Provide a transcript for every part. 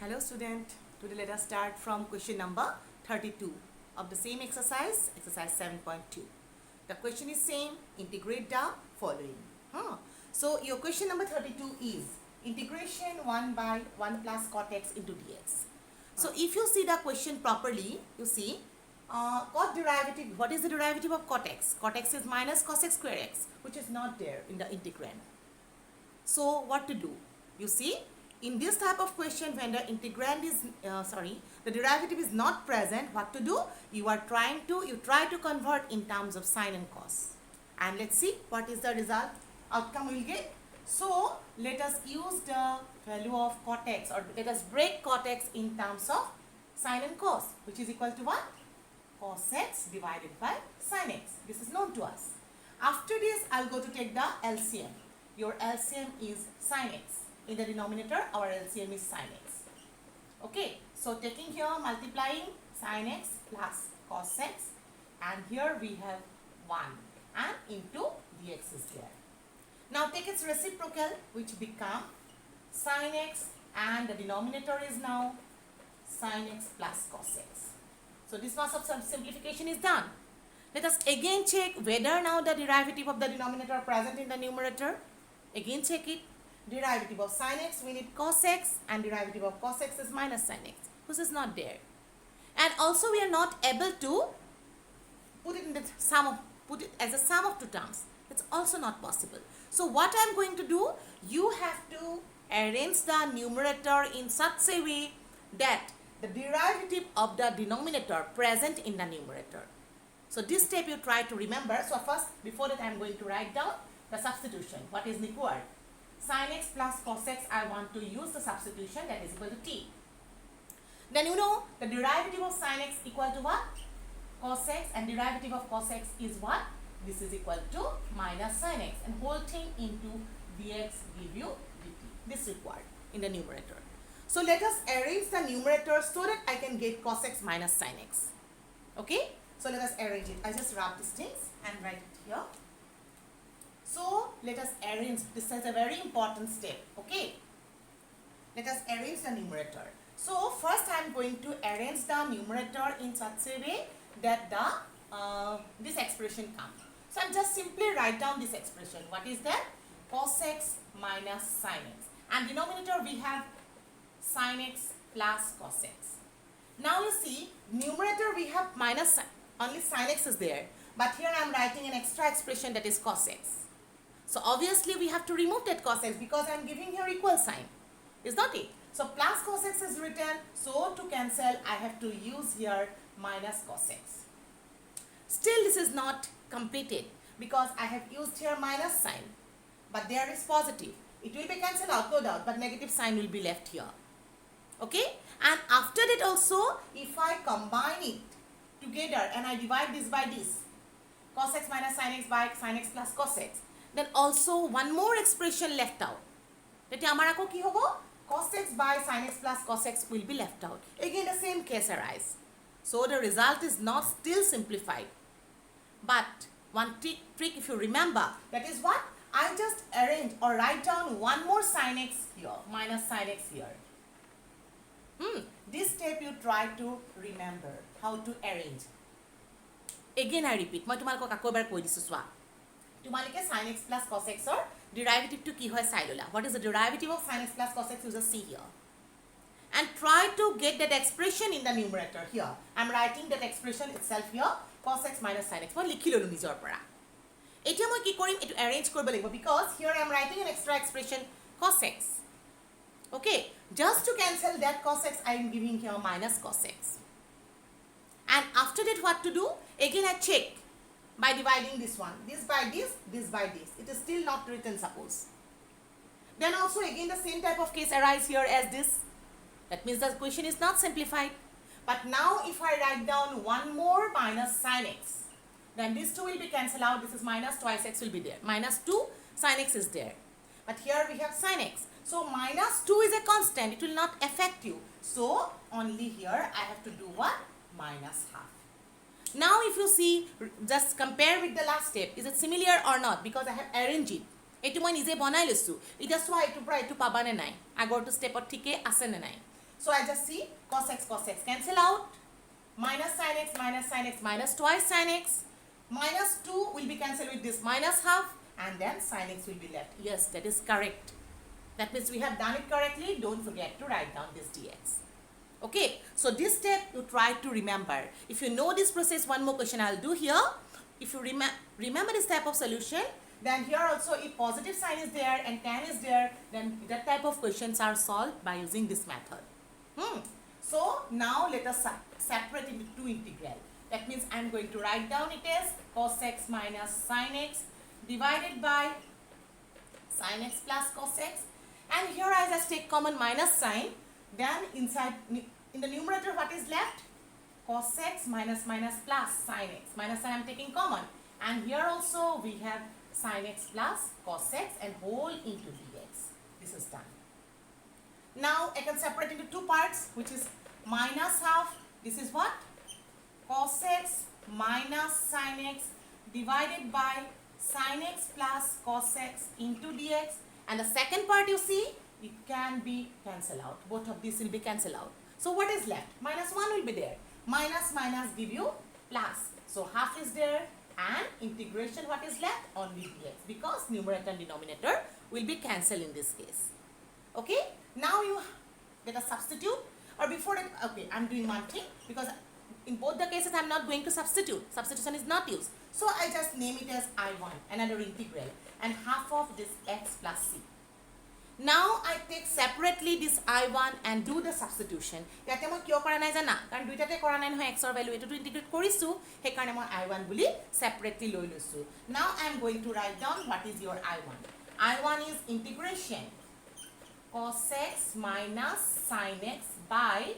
Hello student, today let us start from question number 32 of the same exercise, exercise 7.2. The question is same, integrate the following. So your question number 32 is integration 1 by 1 plus cot x into dx. So if you see the question properly, you see cot derivative, what is the derivative of cot x? Cot x is minus cos x square x, which is not there in the integrand. So what to do? You see, in this type of question, when the integrand is, the derivative is not present, what to do? You try to convert in terms of sine and cos. And let's see what is the result, outcome we'll get. So let us use the value of cot x, or let us break cot x in terms of sine and cos, which is equal to what? Cos x divided by sine x. This is known to us. After this, I'll go to take the LCM. Your LCM is sine x. In the denominator, our LCM is sine x. Okay, so taking here, multiplying sine x plus cos x, and here we have 1 and into dx is there. Now take its reciprocal, which become sine x, and the denominator is now sine x plus cos x. So this much of simplification is done. Let us again check whether now the derivative of the denominator present in the numerator. Again check it. Derivative of sine x, we need cos x, and derivative of cos x is minus sine x, which is not there. And also we are not able to put it in the put it as a sum of two terms. It's also not possible. So what I am going to do, you have to arrange the numerator in such a way that the derivative of the denominator present in the numerator. So this step you try to remember. So first, before that I am going to write down the substitution. What is required? Sin x plus cos x, I want to use the substitution, that is equal to t. Then you know the derivative of sin x equal to what? Cos x, and derivative of cos x is what? This is equal to minus sin x, and whole thing into dx give you dt. This required in the numerator. So let us arrange the numerator so that I can get cos x minus sin x. Okay? So let us arrange it. I just wrap these things and write it here. So let us arrange, this is a very important step, okay? Let us arrange the numerator. So first I am going to arrange the numerator in such a way that this expression comes. So I am just simply write down this expression. What is that? Cos x minus sin x. And denominator we have sin x plus cos x. Now you see, numerator we have minus, only sin x is there. But here I am writing an extra expression, that is cos x. So obviously we have to remove that cos x because I am giving here equal sign. Is not it? So plus cos x is written. So to cancel, I have to use here minus cos x. Still this is not completed because I have used here minus sign. But there is positive. It will be cancelled out, no doubt, but negative sign will be left here. Okay? And after that also, if I combine it together and I divide this by this, cos x minus sin x by sin x plus cos x, then also one more expression left out. Tete amar ako ki hobo? Cos x by sin x plus cos x will be left out. Again the same case arise. So the result is not still simplified. But one trick if you remember, that is what? I just arrange or write down one more sin x here, minus sin x here. This step you try to remember how to arrange. Again I repeat, মই তোমালোকক আকৌ এবাৰ কৈ দিছো চোৱা. তোমালোকে sin x plus cos x or derivative to কি হয় চাই ললা. What is the derivative of sin x plus cos x? You just see here. And try to get that expression in the numerator here. I am writing that expression itself here, cos x minus sin x. মই লিখি ললো নিজৰ পৰা. এতিয়া মই কি কৰিম, এটো arrange কৰিব লাগিব because here I am writing an extra expression cos x. Okay, just to cancel that cos x, I am giving here minus cos x. And after that what to do? Again I check by dividing this one, this by this, this by this. It is still not written, suppose. Then also again the same type of case arise here as this. That means the question is not simplified. But now if I write down one more minus sin x, then this 2 will be cancelled out. This is minus twice x will be there. Minus 2 sin x is there. But here we have sin x. So minus 2 is a constant. It will not affect you. So only here I have to do what? Minus half. Now if you see, just compare with the last step. Is it similar or not? Because I have arranged it. এইটো মই নিজে বনাই লৈছো এটা সোৱা এইটো পৰা এইটো পাবা নে নাই আগৰটো স্টেপত ঠিকে আছে নে নাই So I just see cos x cancel out. Minus sin x minus twice sin x. Minus 2 will be cancelled with this minus half, and then sin x will be left. Yes, that is correct. That means we have done it correctly. Don't forget to write down this dx. Okay, so this step you try to remember. If you know this process, one more question I'll do here. If you remember this type of solution, then here also if positive sign is there and tan is there, then that type of questions are solved by using this method. So now let us separate into two integral. That means I am going to write down it as cos x minus sin x divided by sin x plus cos x. And here I just take common minus sign. Then inside in the numerator what is left? Cos x minus plus sin x. Minus sign I am taking common. And here also we have sin x plus cos x and whole into dx. This is done. Now I can separate into two parts, which is minus half. This is what? Cos x minus sin x divided by sin x plus cos x into dx. And the second part you see, it can be cancelled out. Both of these will be cancelled out. So what is left? Minus 1 will be there. Minus give you plus. So half is there and integration what is left? Only dx, because numerator and denominator will be cancelled in this case. Okay? Now you get a substitute, or before that, okay, I'm doing one thing, because in both the cases I'm not going to substitute. Substitution is not used. So I just name it as I1, another integral, and half of this x plus c. Now I take separately this I1 and do the substitution. Yate moi kyo kora nai jana, karon duitate kora nai noy x or value etu to integrate korisu, he karone moi I1 buli separately loi loisu. Now I am going to write down what is your I1. I1 is integration cos x minus sin x by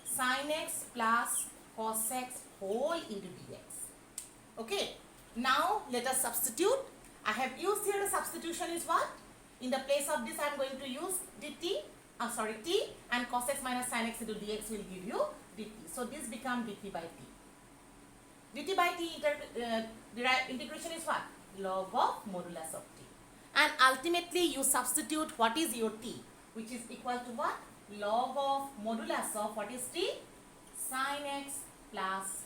sin x plus cos x whole into dx. Okay, now let us substitute. I have used here the substitution is what? In the place of this I am going to use t, and cos x minus sin x into dx will give you dt. So this becomes dt by t. dt by t integration is what? Log of modulus of t. And ultimately you substitute what is your t, which is equal to what? Log of modulus of what is t? Sin x plus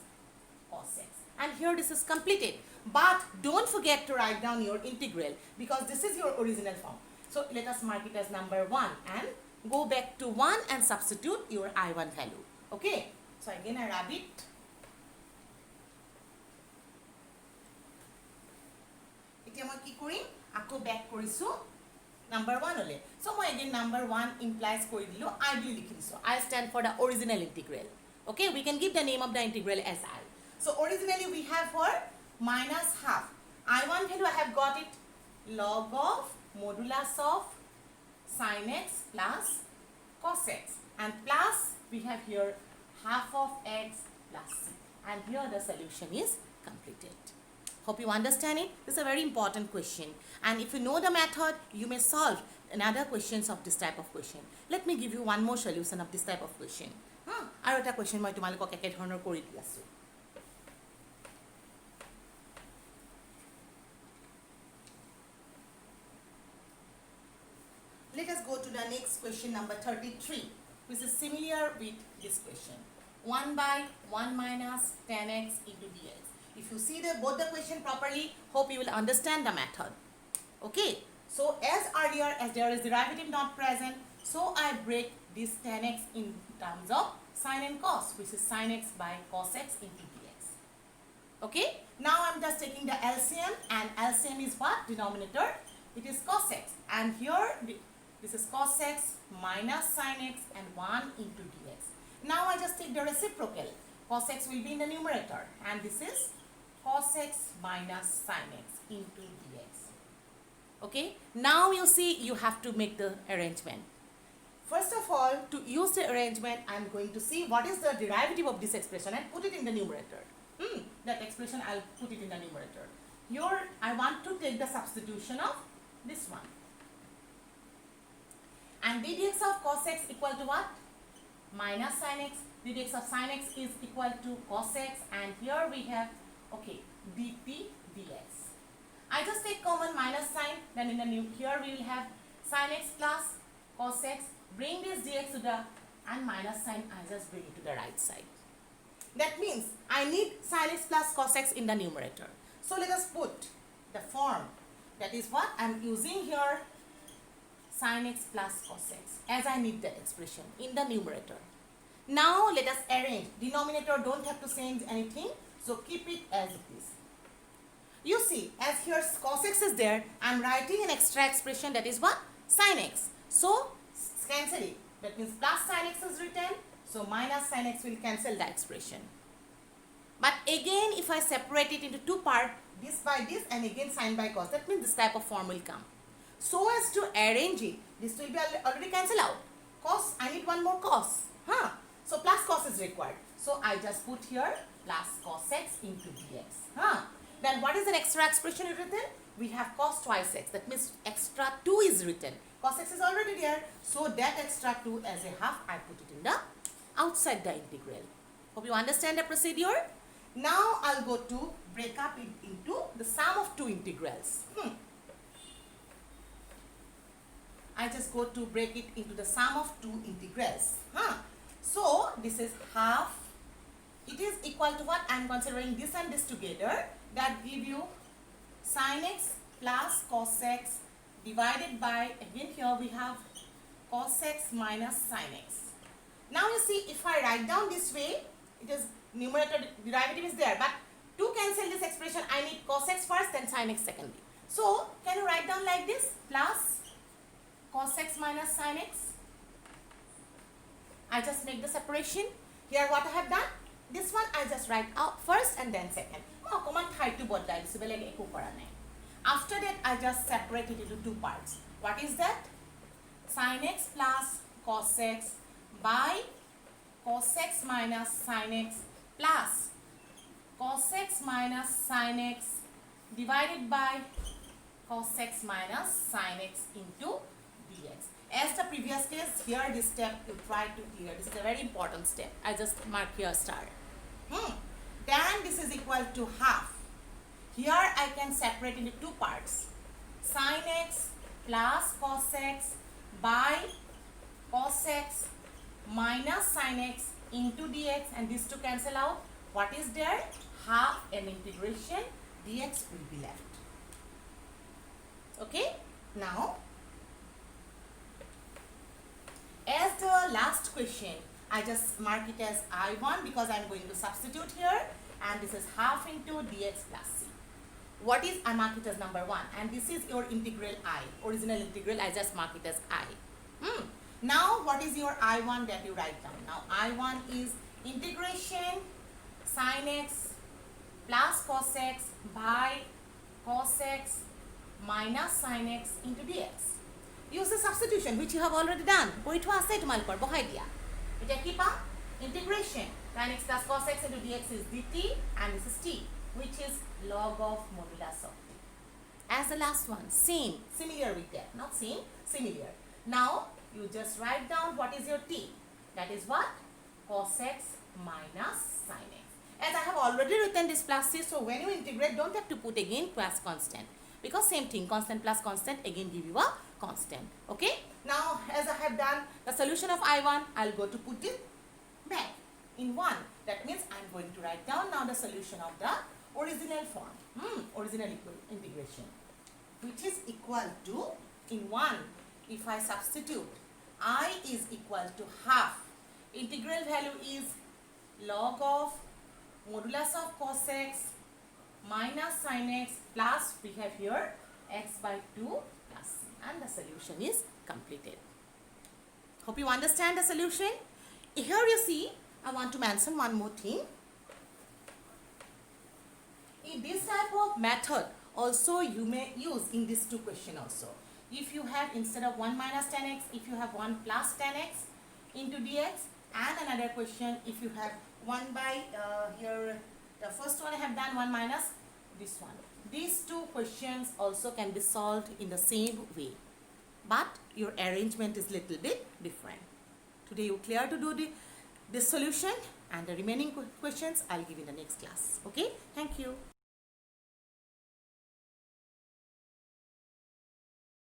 cos x. And here this is completed. But don't forget to write down your integral, because this is your original form. So let us mark it as number 1 and go back to 1 and substitute your I1 value. Okay. So again I rub it. Etia moi ki korim? Ako back korisu number 1 ole. So moi again number 1 implies kori dilu I will likhi disu. I stand for the original integral. Okay, we can give the name of the integral as I. So originally we have for minus half. I1 value I have got it log of modulus of sin x plus cos x, and plus we have here half of x plus c, and here the solution is completed. Hope you understand it. This is a very important question, and if you know the method you may solve another questions of this type of question. Let me give you one more solution of this type of question. Aru eta question moi tumalok eke dhoroner kori di asu. Let us go to the next question number 33, which is similar with this question. 1 by 1 minus tan x into dx. If you see both the question properly, hope you will understand the method. Okay, so as earlier, as there is derivative not present, so I break this tan x in terms of sin and cos, which is sin x by cos x into dx. Okay, now I am just taking the LCM, and LCM is what? Denominator. It is cos x, and here this is cos x minus sin x and 1 into dx. Now I just take the reciprocal. Cos x will be in the numerator, and this is cos x minus sin x into dx. Okay, now you see you have to make the arrangement. First of all, to use the arrangement, I am going to see what is the derivative of this expression and put it in the numerator. That expression I will put it in the numerator. Here I want to take the substitution of this one. And ddx of cos x equal to what? Minus sin x. Ddx of sin x is equal to cos x, and here we have, okay, dt dx. I just take common minus sign, then here we will have sin x plus cos x. Bring this dx to the and minus sign I just bring it to the right side. That means I need sin x plus cos x in the numerator. So let us put the form, that is what I am using here, sin x plus cos x, as I need that expression in the numerator. Now let us arrange. Denominator don't have to change anything, so keep it as it is. You see, as here cos x is there, I am writing an extra expression, that is what? Sin x. So cancel it. That means plus sin x is written, so minus sin x will cancel the expression. But again, if I separate it into two parts, this by this and again sin by cos, that means this type of form will come. So as to arrange it, this will be already cancelled out. Cos, I need one more cos. So plus cos is required. So I just put here plus cos x into dx. Then what is an extra expression written? We have cos twice x. That means extra 2 is written. Cos x is already there. So that extra 2 as a half, I put it in the outside the integral. Hope you understand the procedure. Now I'll go to break up it into the sum of two integrals. I just go to break it into the sum of two integrals. So this is half. It is equal to what? I am considering this and this together. That give you sin x plus cos x divided by, again here we have cos x minus sin x. Now you see, if I write down this way, it is numerator derivative is there, but to cancel this expression I need cos x first, then sin x secondly. So can you write down like this, plus cos x minus sin x? I just make the separation. Here what I have done, this one I just write out first and then second. After that I just separate it into two parts. What is that? Sin x plus cos x by cos x minus sin x plus cos x minus sin x divided by cos x minus sin x into dx. As the previous case, here this step you try to clear. This is a very important step. I just mark here star. Then this is equal to half. Here I can separate into two parts. Sin x plus cos x by cos x minus sin x into dx, and these two cancel out. What is there? Half an integration dx will be left. Okay? Now, as the last question, I just mark it as I1 because I am going to substitute here, and this is half into dx plus c. What is, I mark it as number 1, and this is your integral I, original integral, I just mark it as I. Now what is your I1 that you write down? Now I1 is integration sin x plus cos x by cos x minus sin x into dx. Use the substitution which you have already done. Integration sin x plus cos x into dx is dt, and this is t, which is log of modulus of t. As the last one, same, similar with that, not same, similar. Now you just write down what is your t. That is what? Cos x minus sin x. As I have already written this plus c, so when you integrate, don't have to put again plus constant, because same thing, constant plus constant again give you a constant. Okay? Now as I have done the solution of I1, I'll go to put it back in 1. That means I'm going to write down now the solution of the original form, original integration, which is equal to, in 1, if I substitute, I is equal to half. Integral value is log of modulus of cos x minus sin x plus, we have here x by 2 plus c, and the solution is completed. Hope you understand the solution. Here you see, I want to mention one more thing. In this type of method also you may use in this two question also. If you have, instead of 1 minus 10x, if you have 1 plus 10x into dx, and another question if you have 1 by, here the first one I have done 1 minus this one. These two questions also can be solved in the same way, but your arrangement is little bit different. Today you clear to do this solution, and the remaining questions I'll give in the next class. Okay, thank you.